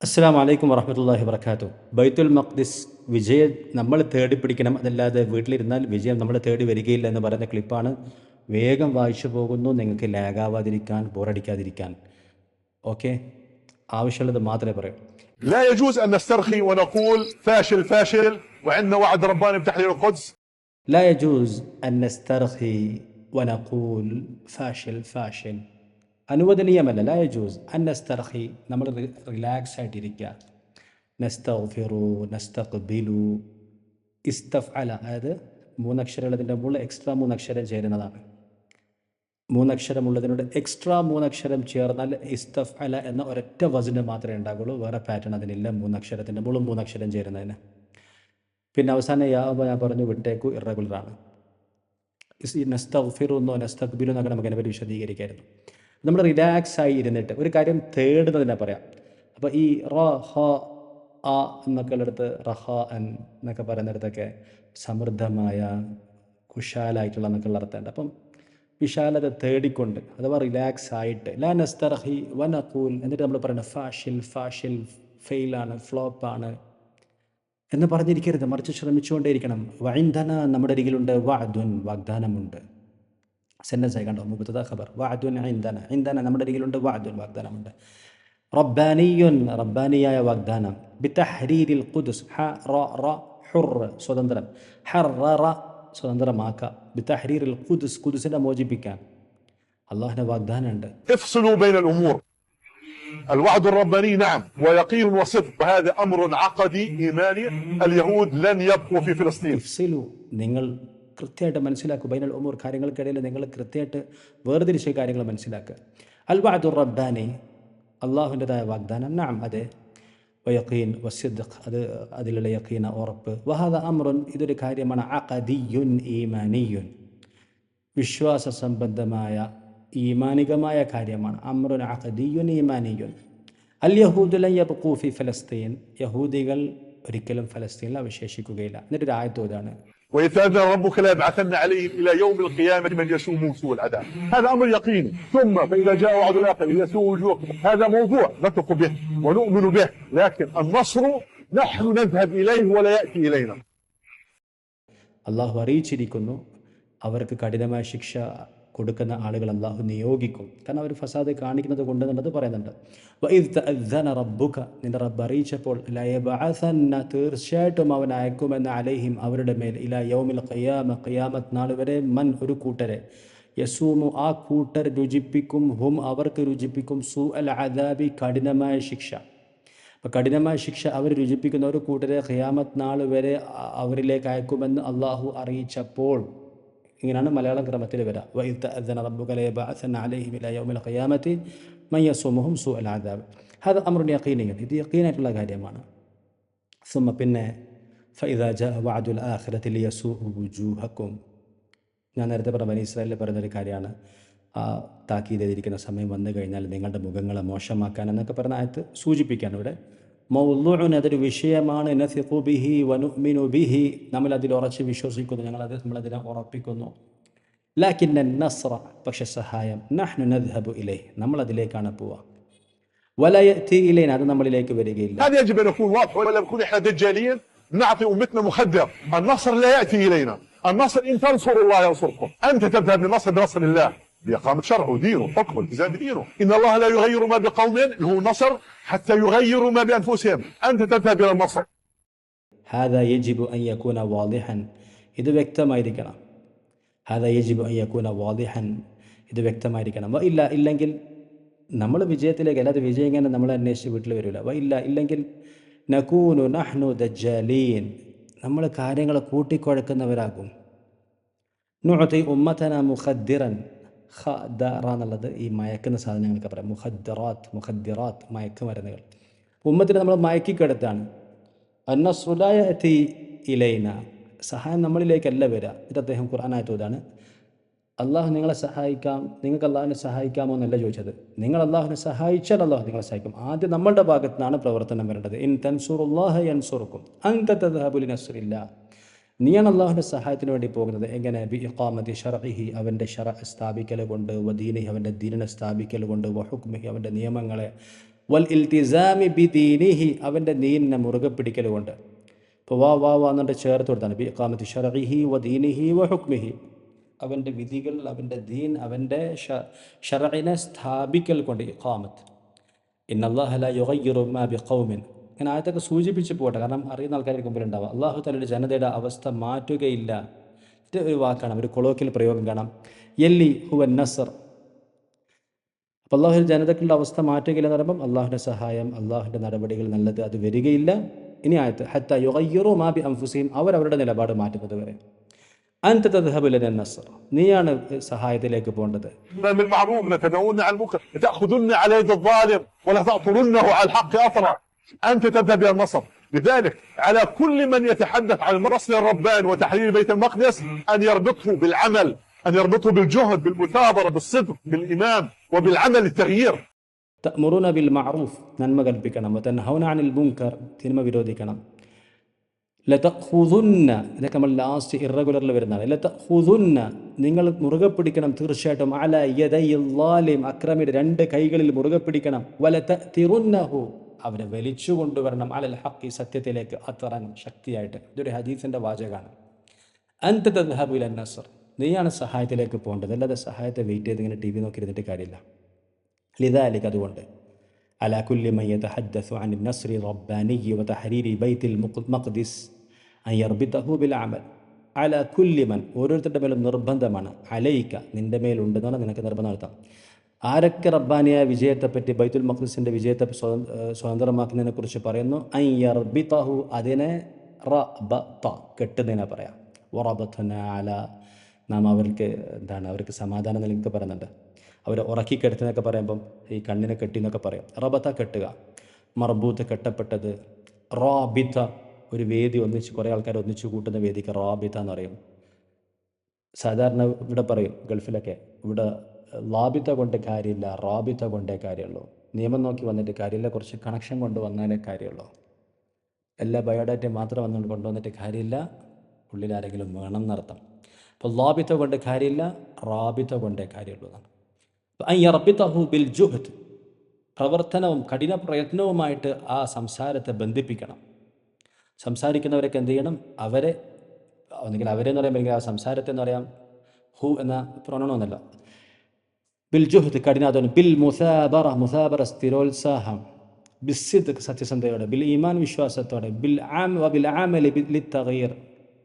അസ്സലാമു അലൈക്കും വറഹ്മത്തുള്ളാഹി വബറകാതുഹു. ബൈത്തുൽ മഖ്ദിസ് വിജയം നമ്മൾ തേടി പിടിക്കണം, അതല്ലാതെ വീട്ടിലിരുന്നാൽ വിജയം നമ്മൾ തേടി വരികയില്ല എന്ന് പറയുന്ന ക്ലിപ്പാണ്. വേഗം വായിച്ചു പോകുന്നു, നിങ്ങൾക്ക് ലാഗാവാതിരിക്കാൻ, ബോറടിക്കാതിരിക്കാൻ. ഓക്കെ, ആവശ്യമുള്ളത് മാത്രമേ പറയൂ. لا يجوز أن نسترخي ونقول فاشل فاشل وعندنا وعد رباني بتحرير القدس. لا يجوز أن نسترخي ونقول فاشل فاشل. അനുവദനീയമല്ല. ലാ യജൂസ് അൻ നസ്തർഖി, നമ്മൾ റിലാക്സ് ആയിട്ടിരിക്കുക. നസ്തഗ്ഫിറു, നസ്തഖ്ബിലു, ഇസ്തഫ്അല, അതായത് മൂന്നക്ഷരമുള്ളതിൻ്റെ മുകളിൽ എക്സ്ട്രാ മൂന്നക്ഷരം ചേരുന്നതാണ്. മൂന്നക്ഷരമുള്ളതിനോട് എക്സ്ട്രാ മൂന്നക്ഷരം ചേർന്നാൽ ഇസ്തഫ്അല എന്ന ഒരൊറ്റ വസന് മാത്രമേ ഉണ്ടാകുള്ളൂ. വേറെ പാറ്റേൺ അതിനില്ല. മൂന്നക്ഷരത്തിൻ്റെ മുകളിൽ മൂന്നക്ഷരം ചേരുന്നതിന്. പിന്നെ അവസാനം യാ ഞാൻ പറഞ്ഞു വിട്ടേക്കു, ഇറഗുലറാണ്. നസ്തഗ്ഫിറു എന്നോ നസ്തഖ്ബിലു എന്നൊക്കെ നമുക്ക് അതിനെപ്പറ്റി വിശദീകരിക്കായിരുന്നു. നമ്മൾ റിലാക്സ് ആയി ഇരുന്നിട്ട് ഒരു കാര്യം തേടുന്നതിനെ പറയാം. അപ്പോൾ ഈ റ ഹ ആ എന്നൊക്കെ ഉള്ളിടത്ത് റഹ അൻ എന്നൊക്കെ പറയുന്നിടത്തൊക്കെ സമൃദ്ധമായ, കുശാലായിട്ടുള്ള എന്നൊക്കെയുള്ള അർത്ഥമുണ്ട്. അപ്പം വിശാലത തേടിക്കൊണ്ട്, അഥവാ റിലാക്സ് ആയിട്ട്, ലാ നസ്തർഹി വനഖൂൽ, എന്നിട്ട് നമ്മൾ പറയുന്നത് ഫാഷിൽ ഫാഷിൽ, ഫെയിലാണ്, ഫ്ലോപ്പാണ് എന്ന് പറഞ്ഞിരിക്കരുത്. മറിച്ച് ശ്രമിച്ചുകൊണ്ടേയിരിക്കണം. വഇൻദന, നമ്മുടെ അരികിലുണ്ട്, വഅദുൻ, വാഗ്ദാനമുണ്ട്. സെൻറ്റൻസ് ആയി കണ്ടോ, മുബ്തദ ഖബർ. വഅദുൻ ഇൻദന, ഇൻദന നമ്മുടെ അരികിലുണ്ട്, വഅദുൻ വാഗ്ദാനമുണ്ട്. റബ്ബാനിയുൻ, റബ്ബാനിയായ വാഗ്ദാനം. ബിതഹ്രീരിൽ ഖുദ്സ്, ഹ റ റ ഹുർ, സ്വതന്ത്രം. ഹററ, സ്വതന്ത്രമാക്കുക. ബിതഹ്രീരിൽ ഖുദ്സ്, ഖുദ്സിനെ മോചിപ്പിക്കാൻ അള്ളാഹുവിൻ്റെ വാഗ്ദാനമുണ്ട്. افصلوا بين الأمور. الوعد الرباني نعم ويقين وصدق، وهذا أمر عقدي إيماني. اليهود لن يبقوا في فلسطين. ഇഫ്സിലു, നിങ്ങൾ കൃത്യമായിട്ട് മനസ്സിലാക്കുക. ബൈനൽ ഉമൂർ, കാര്യങ്ങൾക്കിടയിൽ നിങ്ങൾ കൃത്യമായിട്ട് വേർതിരിച്ച കാര്യങ്ങൾ മനസ്സിലാക്കുക. അൽ വഅദുർ റബ്ബാനി, അള്ളാഹുവിൻ്റെതായ വാഗ്ദാനം. നഅം, അതെ. വയഖീൻ വസിദ്ഖ്, അത് അതിലുള്ള യഖീന, ഉറപ്പ്. വഹദ അംറുൻ, ഇതൊരു കാര്യമാണ്. അഖദിയുൻ ഈമാനിയുൻ, വിശ്വാസ സംബന്ധമായ ഈമാനികമായ കാര്യമാണ്. അംറുൻ അഖദിയുൻ ഈമാനിയുൻ. അൽ യഹൂദു ലൻ യബ്ഖൂ ഫി ഫലസ്തീൻ, യഹൂദികൾ ഒരിക്കലും ഫലസ്തീനിൽ അവശേഷിക്കുകയില്ല. എന്നിട്ടൊരു ആയത്ത് ഓതാണ്. وإذ تأذن ربك لا يبعثن عليهم إلى يوم القيامة من يسومهم سوء العذاب. هذا أمر يقيني. ثم فإذا جاء وعد الآخر يسوء وجوهكم، هذا موضوع نثق به ونؤمن به، لكن النصر نحن نذهب إليه ولا يأتي إلينا. അള്ളാഹു അറിയിച്ചിരിക്കുന്നു, അവർക്ക് കഠിനമായ ശിക്ഷ കൊടുക്കുന്ന ആളുകൾ അള്ളാഹു നിയോഗിക്കും. കാരണം അവർ ഫസാദ് കാണിക്കുന്നത് കൊണ്ട് എന്നുള്ളത് പറയുന്നുണ്ട്. വഇദ് തഅദ്ദന റബ്ബുക, നിന്റെ റബ്ബ് അറിയിച്ചപ്പോൾ, ലയബഅസന്ന, തീർച്ചയായിട്ടും അവൻ അയക്കുമെന്ന്, അലൈഹിം, അവരുടെ മേൽ, ഇലാ യൗമിൽ ഖിയാമ, ഖിയാമത്ത് നാൾ വരെ, മൻ, ഒരു കൂട്ടരെ, യസൂമു, ആ കൂട്ടർ രുചിപ്പിക്കും, ഹും, അവർക്ക് രുചിപ്പിക്കും, സൂ അൽ അദാബി, കഠിനമായ ശിക്ഷ. അപ്പോൾ കഠിനമായ ശിക്ഷ അവർ രുചിപ്പിക്കുന്ന ഒരു കൂട്ടരെ ഖിയാമത്ത് നാൾ വരെ അവരിലേക്ക് അയക്കുമെന്ന് അള്ളാഹു അറിയിച്ചപ്പോൾ, ഇങ്ങനെയാണ് മലയാളം ക്രമത്തിൽ വരിക. വഇദ് തഅദ്ദന റബ്ബുക ലയബഅസന്ന അലൈഹിം ഇലാ യൗമിൽ ഖിയാമത്തി മൻ യസൂമുഹും സൂഅൽ അദാബ്. ഹദാ അംറുൻ യഖീനിയുൻ, ഇത് യഖീനായിട്ടുള്ള കാര്യമാണ്. സുമ്മ, പിന്നെ ഫഇദാ ജാഅ വഅദുൽ ആഖിറതി ലിയസൂഉ വുജൂഹക്കും, ഞാൻ നേരത്തെ പറഞ്ഞ ബനി ഇസ്രായേലിൽ പറയുന്നൊരു കാര്യമാണ്. ആ താക്കീത് ചെയ്തിരിക്കുന്ന സമയം വന്നു കഴിഞ്ഞാൽ നിങ്ങളുടെ മുഖങ്ങളെ മോശമാക്കാൻ എന്നൊക്കെ പറഞ്ഞ ആയത്ത് സൂചിപ്പിക്കാൻ ഇവിടെ. മൗളൂഉൻ, അതൊരു വിഷയമാണ്. നസിഖു ബിഹി വനുഅ്മിനു ബിഹി, നമ്മളതിൽ ഉറച്ച് വിശ്വസിക്കുന്നു, നമ്മളതിനെ ഉറപ്പിക്കുന്നു. ലാകിന്ന നസ്ര, പക്ഷെ സഹായം, നഹ്നു നദ്ഹബു ഇലൈഹി, നമ്മളതിലേക്കാണ് പോവുക. വലാ യഅതി ഇലൈന, അത് നമ്മളിലേക്ക് വരികയില്ല. هذا يجب أن يكون واضح، ولا نكون إحنا دجالين نعطي أمتنا مخدر. النصر لا يأتي إلينا. النصر إن تنصروا الله ينصركم. أنت تذهب للنصر بنصر الله، بإقامة شرعه ودينه وحكمه والتزام بدينه. إن الله لا يغير ما بقوم اللي هو النصر حتى يغيروا ما بأنفسهم. أنت تذهب إلى النصر. هذا يجب أن يكون واضحا, ഇത് വ്യക്തമായിരിക്കണം. هذا يجب أن يكون واضحا, ഇത് വ്യക്തമായിരിക്കണം. വഇല്ല, ഇല്ലെങ്കിൽ നമ്മൾ വിജയത്തിലേക്ക്, അല്ലാതെ വിജയം ഇങ്ങനെ നമ്മളെ അന്വേഷിച്ച് വീട്ടിൽ വരില്ല. വഇല്ല, ഇല്ലെങ്കിൽ നകൂനു നഹ്നു ദജ്ജാലീൻ, നമ്മൾ കാര്യങ്ങൾ കൂട്ടിക്കുഴക്കുന്നവരാകും. നുഅതി ഉമ്മതന മുഖദ്ദിറൻ, ഖദറ എന്നുള്ളത് ഈ മയക്കുന്ന സാധനങ്ങളൊക്കെ പറയാം. മുഖദ്ദിറാത്ത്, മയക്കുമരുന്നുകൾ. ഉമ്മത്തിനെ നമ്മൾ മയക്കിക്കെടുത്താണ്. അന്നസ്റു ലാ യഅതി ഇലൈന, സഹായം നമ്മളിലേക്കല്ല വരിക. ഇത് അദ്ദേഹം ഖുർആനായിട്ട് ഓതാണ്. അള്ളാഹു നിങ്ങളെ സഹായിക്കാം, നിങ്ങൾക്ക് അള്ളാഹുവിനെ സഹായിക്കാമോ എന്നല്ല ചോദിച്ചത്. നിങ്ങൾ അള്ളാഹുവിനെ സഹായിച്ചാൽ അള്ളാഹു നിങ്ങളെ സഹായിക്കും. ആദ്യം നമ്മളുടെ ഭാഗത്തു നിന്നാണ് പ്രവർത്തനം വരേണ്ടത്. ഇൻ തൻസുറുല്ലാഹ യൻസുറുക്കും അൻത തദ്ഹബു ലിനസ്രില്ലാ, നീയാണ് അള്ളാഹുവിൻ്റെ സഹായത്തിന് വേണ്ടി പോകുന്നത്. എങ്ങനെ? ബി ഇഖാമത്തി ശർഇഹി, അവൻ്റെ ശറഅ് സ്ഥാപിക്കൽ കൊണ്ട്, വദീനിഹി, അവൻ്റെ ദീനിനെ സ്ഥാപിക്കൽ കൊണ്ട്, വഹുക്മിഹി, അവൻ്റെ നിയമങ്ങളെ വൽ ഇൽത്തിസാമി ബിദീനിഹി, അവൻ്റെ ദീനിനെ മുറുകെ പിടിക്കൽ കൊണ്ട്. ഇപ്പോൾ വാ എന്നിട്ട് ചേർത്ത് കൊടുത്താണ് ബി ഇഖാമത്തി ശർഇഹി വ ദീനിഹി വ ഹുക്മിഹി, അവൻ്റെ വിധികൾ, അവൻ്റെ ദീൻ, അവൻ്റെ ശർഇനെ സ്ഥാപിക്കൽ കൊണ്ട്. ഇഖാമത്ത്. ഇന്നല്ലാഹ ലാ യുഗയ്യിറു മാ ബിഖൗമിൻ, ഇങ്ങനെ ആയത്തൊക്കെ സൂചിപ്പിച്ച് പോട്ടെ, കാരണം അറിയുന്ന ആൾക്കാർക്ക് മുമ്പിൽ ഉണ്ടാവുക. അള്ളാഹു തആലയുടെ ജനതയുടെ അവസ്ഥ മാറ്റുകയില്ല. ഇത് ഒരു വാക്കാണ്, ഒരു കൊളോക്കിയൽ പ്രയോഗം കാണാം, യല്ലി ഹുവൻ നസർ. അപ്പോൾ അള്ളാഹു ജനതകളുടെ അവസ്ഥ മാറ്റുകയില്ല എന്ന് പറയുമ്പം അള്ളാഹുവിൻ്റെ സഹായം, അള്ളാഹുവിൻ്റെ നടപടികൾ നല്ലത് അത് വരികയില്ല. ഇനി ആയത്ത് ഹത്ത യുഗയ്യിറു മാ ബി അൻഫുസിഹിം, അവരവരുടെ നിലപാട് മാറ്റുന്നത് വരെ. അൻത തദ്ഹബു ലനാ നസ്ർ, നീയാണ് സഹായത്തിലേക്ക് പോകേണ്ടത്. بالمعروف نتناولنا عن المنكر تأخذن على يد الظالم ولا تأطرنه على الحق أطرا أنت تذهب إلى النصر. لذلك على كل من يتحدث عن النصر الرباني وتحرير بيت المقدس أن يربطه بالعمل، أن يربطه بالجهد، بالمثابرة، بالصدق، بالإيمان وبالعمل التغيير. തഅ്മുറൂന ബിൽ മഅറൂഫ്, നന്മ കൽപ്പിക്കണം. വതൻഹൗന അനിൽ മുൻകർ, തിന്മ വിരോധിക്കണം. ലതഖുദുന്ന, ഇതൊക്കെ നമ്മൾ ലാസ്റ്റ് ഇറഗുലറിൽ വരുന്നതാണ്. ലതഖുദുന്ന, നിങ്ങൾ മുറുകെ പിടിക്കണം തീർച്ചയായിട്ടും. അല യദയിൽ ളാലിം, അക്രമിയുടെ രണ്ട് കൈകളിൽ മുറുകെ പിടിക്കണം. വലതതിറുന്നഹു, അവരെ വലിച്ചു കൊണ്ടുവരണം. അലൽ ഹഖി, സത്യത്തിലേക്ക്. അത്തറൻ, ശക്തിയായിട്ട്. ഇതൊരു ഹദീസിൻ്റെ വാചകമാണ്. അൻത തദ്ഹബു ഇലൻ നസ്ർ, നീയാണ് സഹായത്തിലേക്ക് പോകേണ്ടത്, അല്ലാതെ സഹായത്തെ വെയിറ്റ് ചെയ്ത് ഇങ്ങനെ TV നോക്കിയിരുന്നിട്ട് കാര്യമില്ല. ലിദാലിക, അതുകൊണ്ട് അലാ കുല്ലി മൻ യതഹദ്ദസു അനിൻ നസ്രി റബ്ബാനിയ്യി വതഹരീരി ബൈത്തിൽ മഖ്ദിസ് അൻ യർബിതഹു ബിൽ അമൽ. അലാ കുല്ലി മൻ, ഓരോരുത്തരുടെ മേലും നിർബന്ധമാണ്. അലൈക, നിൻ്റെ മേലുണ്ടെന്നാണ് നിനക്ക് നിർബന്ധം നടത്താം. ആരൊക്കെ റബ്ബാനിയായ വിജയത്തെപ്പറ്റി, ബൈത്തുൽ മഖ്ദിസിൻ്റെ വിജയത്തെ സ്വതന്ത്രമാക്കുന്നതിനെ കുറിച്ച് പറയുന്നു. അൻ യർബിതഹു, അതിനെ റബത, കെട്ടുന്നതിനെ പറയാം. വറബത്ന അല, നാം അവർക്ക് അവർക്ക് സമാധാനം നൽകി പറയുന്നുണ്ട്. അവരെ ഉറക്കിക്കെടുത്തെന്നൊക്കെ പറയുമ്പം ഈ കണ്ണിനെ കെട്ടി എന്നൊക്കെ പറയും. റബത്ത, കെട്ടുക. മർബൂത്ത്, കെട്ടപ്പെട്ടത്. റാബിത്ത, ഒരു വേദി ഒന്നിച്ച് കുറേ ആൾക്കാർ ഒന്നിച്ചു കൂട്ടുന്ന വേദിക്ക് റാബിത്ത എന്ന് പറയും. സാധാരണ ഇവിടെ പറയും ഗൾഫിലൊക്കെ, ഇവിടെ ലാബിത്ത കൊണ്ട് കാര്യമില്ല, റാബിത്ത കൊണ്ടേ കാര്യമുള്ളൂ. നിയമം നോക്കി വന്നിട്ട് കാര്യമില്ല, കുറച്ച് കണക്ഷൻ കൊണ്ട് വന്നാലേ കാര്യമുള്ളൂ. എല്ലാ ബയോഡാറ്റയും മാത്രം വന്നുകൊണ്ട് കൊണ്ടുവന്നിട്ട് കാര്യമില്ല, ഉള്ളിൽ ആരെങ്കിലും വേണം എന്നർത്ഥം. അപ്പോൾ ലാബിത്ത കൊണ്ട് കാര്യമില്ല, റാബിത്ത കൊണ്ടേ കാര്യമുള്ളൂ എന്നാണ്. അൻ യർബിതഹു ബിൽ ജുഹ്ദ്, പ്രവർത്തനവും കഠിന പ്രയത്നവുമായിട്ട് ആ സംസാരത്തെ ബന്ധിപ്പിക്കണം. സംസാരിക്കുന്നവരൊക്കെ എന്ത് ചെയ്യണം? അവരെ, ഒന്നുകിൽ അവരെന്ന് പറയുമ്പോൾ ആ സംസാരത്തെ എന്ന് പറയാം ഹു എന്ന പ്രൊണൗണൊന്നല്ല. ബിൽ ജുഹ്ദ്, കഠിനാധ്വാനം. ബിൽ മുസാബറ, മുസാബറ സ്ഥിരോത്സാഹം. ബിസ്സിദ്ഖ്, സത്യസന്ധതയോടെ. ബിൽ ഈമാൻ, വിശ്വാസത്തോടെ. ബിൽ ആമലി ലിത്തഗയീർ,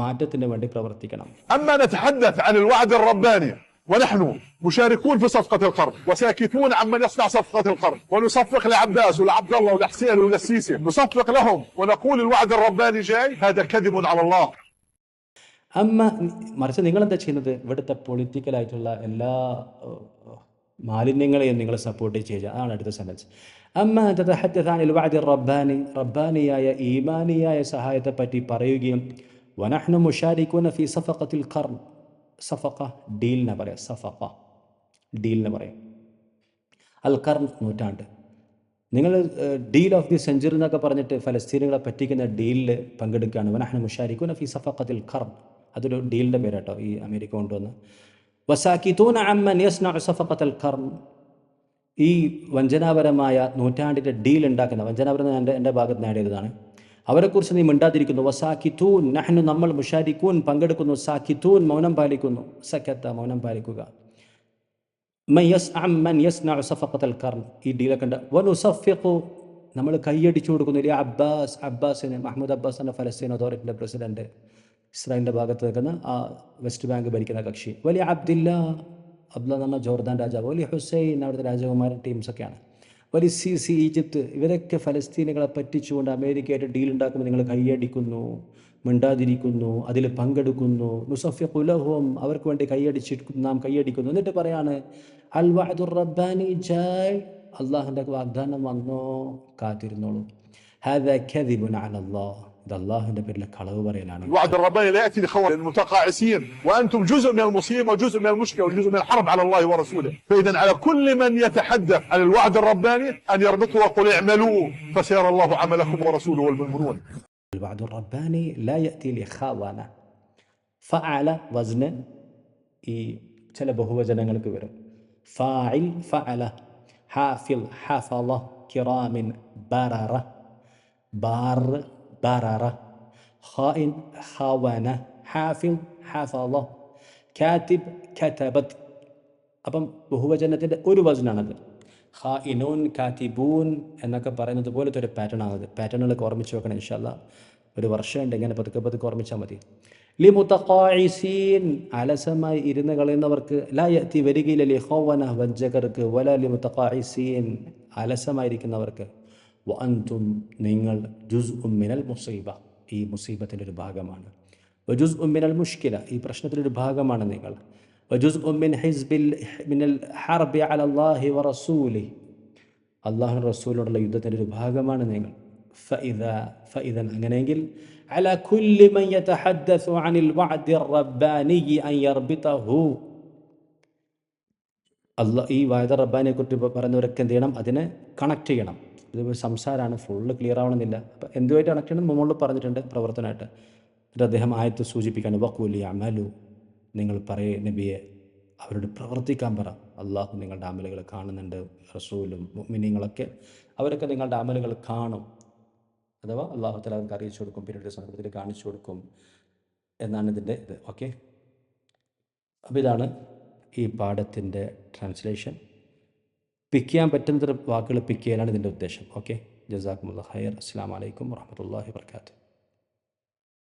മാറ്റത്തിന് വേണ്ടി പ്രവർത്തിക്കണം. أما نتحدث عن الوعد الرباني ونحن مشاركون في صفقة القرن وساكتون عمن يصنع صفقة القرن، ونصفق لعباس ولعبد الله ولحسين وللسيسي، نصفق لهم ونقول الوعد الرباني جاي، هذا كذب على الله. മറിച്ച് നിങ്ങളെന്താ ചെയ്യുന്നത്? ഇവിടുത്തെ പൊളിറ്റിക്കലായിട്ടുള്ള എല്ലാ മാലിന്യങ്ങളെയും നിങ്ങൾ സപ്പോർട്ട് ചെയ്യുക. അതാണ് അടുത്ത സെൻറ്റൻസ്. അമ്മ തതഹദ്ദസ അനിൽ വഅദി റബ്ബാനി, റബ്ബാനിയായ ഈമാനിയായ സഹായത്തെ പറ്റി പറയുകയും. വനഹ്നു മുശാരികൂന ഫി സഫഖത്തിൽ ഖർൻ, സഫഖ ഡീലിനെ പറയാം, സഫഖ ഡീലിനെ പറയാം. അൽ ഖർൻ, നൂറ്റാണ്ട്. നിങ്ങൾ ഡീൽ ഓഫ് ദി സെഞ്ചുറി എന്നൊക്കെ പറഞ്ഞിട്ട് ഫലസ്തീനുകളെ പറ്റിക്കുന്ന ഡീലിൽ പങ്കെടുക്കുകയാണ്. വനഹ്നു മുശാരികൂന ഫി സഫഖത്തിൽ ഖർൻ, അതൊരു ഡീലിൻ്റെ പേര് കേട്ടോ, ഈ അമേരിക്ക കൊണ്ടുവന്ന്. വസാകിതൂന അമ്മൻ യസ്നഉ സഫഖത്തൽ ഖർൻ, ഈ വഞ്ചനാപരമായ നൂറ്റാണ്ടിൻ്റെ ഡീൽ ഉണ്ടാക്കുന്ന, വഞ്ചനാപരം എൻ്റെ ഭാഗത്ത് നേടിയതാണ്, അവരെക്കുറിച്ച് നീ മിണ്ടാതിരിക്കുന്നു. വസാക്കിത്തൂൻ, നഹ്നു, നമ്മൾ, മുഷാരിക്കൂൻ, പങ്കെടുക്കുന്നു. സാക്കിത്തൂൻ, മൗനം പാലിക്കുന്നു. സക്കത്ത, മൗനം പാലിക്കുക. മൻ യസ്നഉ സഫഖത്തൽ ഖർൻ, ഈ ഡീലൊക്കെ ഉണ്ട്. വനുസഫിഖു, നമ്മൾ കൈയടിച്ചു കൊടുക്കുന്നു. അബ്ബാസിന്, മഹ്മൂദ് അബ്ബാസ് എന്ന ഫലസ്തീൻ അതോറിറ്റിൻ്റെ പ്രസിഡന്റ്, ഇസ്രായേലിൻ്റെ ഭാഗത്ത് നിൽക്കുന്ന ആ വെസ്റ്റ് ബാങ്ക് ഭരിക്കുന്ന കക്ഷി. വലിയ അബ്ദുല്ല എന്ന് പറഞ്ഞാൽ ജോർദാൻ രാജാവ്. വലിയ ഹുസൈൻ, അവിടുത്തെ രാജകുമാരൻ ടീംസൊക്കെയാണ്. വലിയ സിസി, ഈജിപ്ത്, ഇവരൊക്കെ ഫലസ്തീനുകളെ പറ്റിച്ചുകൊണ്ട് അമേരിക്കയായിട്ട് ഡീൽ ഉണ്ടാക്കുമ്പോൾ നിങ്ങൾ കൈയടിക്കുന്നു, മിണ്ടാതിരിക്കുന്നു, അതിൽ പങ്കെടുക്കുന്നു. നുസഫിഖു ലഹും, അവർക്ക് വേണ്ടി നാം കൈയടിക്കുന്നു. എന്നിട്ട് പറയാണ് അൽ വഅദുർ റബ്ബാനി ജായ്, അള്ളാഹുൻ്റെ വാഗ്ദാനം വന്നോ, കാത്തിരുന്നോളൂ. ഹാദാ കദിബുൻ അലല്ലാഹ്, ഇത് അള്ളാഹുവിൻ്റെ പേരിൽ കളവ് പറയലാണ്. الوعد الرباني لا يأتي لخوان المتقاعسين، وأنتم جزء من المصيبة وجزء من المشكلة وجزء من الحرب على الله ورسوله. فإذا على كل من يتحدث عن الوعد الرباني أن يربطه ويقول اعملوا فسيرى الله عملكم ورسوله والمؤمنون. الوعد الرباني لا يأتي لخوانا. فعل وزن ഈ ചില ബഹുവചനങ്ങൾക്ക് വരും. ഫാഇൽ, ഫഅല, ഹാഫിൽ, ഹഫള, കിറാമിൻ ബററ, ബാർ ബററ, ഖായിൻ ഖവന, ഹാഫിൽ ഹഫള, കാതിബ് കതബത്. അപ്പം ബഹുവചനത്തിൻ്റെ ഒരു വചനാണത്. ഖായിനൂൻ കാതിബൂൻ എന്നൊക്കെ പറയുന്നത് പോലത്തെ ഒരു പാറ്റേൺ ആണത്. പാറ്റേണുകളൊക്കെ ഓർമ്മിച്ച് വെക്കണം ഇൻഷാ അല്ലാ. ഒരു വർഷമുണ്ട്, ഇങ്ങനെ പതുക്കെ പതുക്കെ ഓർമ്മിച്ചാൽ മതി. ലിമുതഖാഇസീൻ, അലസമായി ഇരുന്ന് കളയുന്നവർക്ക്. ലാ യഅതി, വരികയില്ല. ലിഖവന, വഞ്ചകർക്ക്. വല ലിമുതഖാഇസീൻ, അലസമായിരിക്കുന്നവർക്ക്. വഅൻതും, നിങ്ങൾ. ജുസ്ഉം മിനൽ മുസീബ, ഈ മുസീബത്തിൻ്റെ ഒരു ഭാഗമാണ്. വജുസ്ഉം മിനൽ മുഷ്കില, ഈ പ്രശ്നത്തിൻ്റെ ഒരു ഭാഗമാണ് നിങ്ങൾ. വജുസ്ഉം മിൻ ഹിസ്ബിൽ മിനൽ ഹർബി അലല്ലാഹി വറസൂലിഹി, അല്ലാഹു റസൂലിനോടുള്ള യുദ്ധത്തിൻ്റെ ഒരു ഭാഗമാണ് നിങ്ങൾ. ഫഇദൻ, അങ്ങനെയെങ്കിൽ അലാ കുല്ലി മൻ യതഹദ്ദസു അനിൽ വഅദി റബ്ബാനി അൻ യർബിതഹു, ഈ വഅദ റബ്ബാനിയെ കുറിച്ച് പറയുന്നവരൊക്കെ എന്ത് ചെയ്യണം? അതിനെ കണക്ട് ചെയ്യണം. ഇത് സംസാരമാണ്, ഫുള്ള് ക്ലിയർ ആവണമെന്നില്ല. അപ്പം എന്തുമായിട്ട് കണക്ട് ചെയ്യണം മുകളിൽ പറഞ്ഞിട്ടുണ്ട്, പ്രവർത്തനമായിട്ട്. എന്നിട്ട് അദ്ദേഹം ആയത്ത് സൂചിപ്പിക്കാണ്, വഖൂലി അമലു, നിങ്ങൾ പറയേ നബിയെ, അവരോട് പ്രവർത്തിക്കാൻ പറ. അള്ളാഹു നിങ്ങളുടെ അമലുകൾ കാണുന്നുണ്ട്, റസൂലും മുഅ്മിനീങ്ങളൊക്കെ അവരൊക്കെ നിങ്ങളുടെ അമലുകൾ കാണും. അഥവാ അള്ളാഹു തആല അവർക്ക് അറിയിച്ചു കൊടുക്കും, പിന്നീട് സന്ദർഭത്തിൽ കാണിച്ചു കൊടുക്കും എന്നാണ് ഇതിൻ്റെ ഇത്. ഓക്കെ, അപ്പോൾ ഇതാണ് ഈ പാഠത്തിൻ്റെ ട്രാൻസ്ലേഷൻ. പിക്ക് ചെയ്യാൻ പറ്റുന്ന വാക്കുകൾ പിക്ക് ചെയ്യാനാണ് ഇതിൻ്റെ ഉദ്ദേശം. ഓക്കെ, ജസാക്കുമുല്ലാഹ് ഖൈർ. അസ്സലാമു അലൈക്കും വറഹ്മത്തുള്ളാഹി വബറകാതുഹു.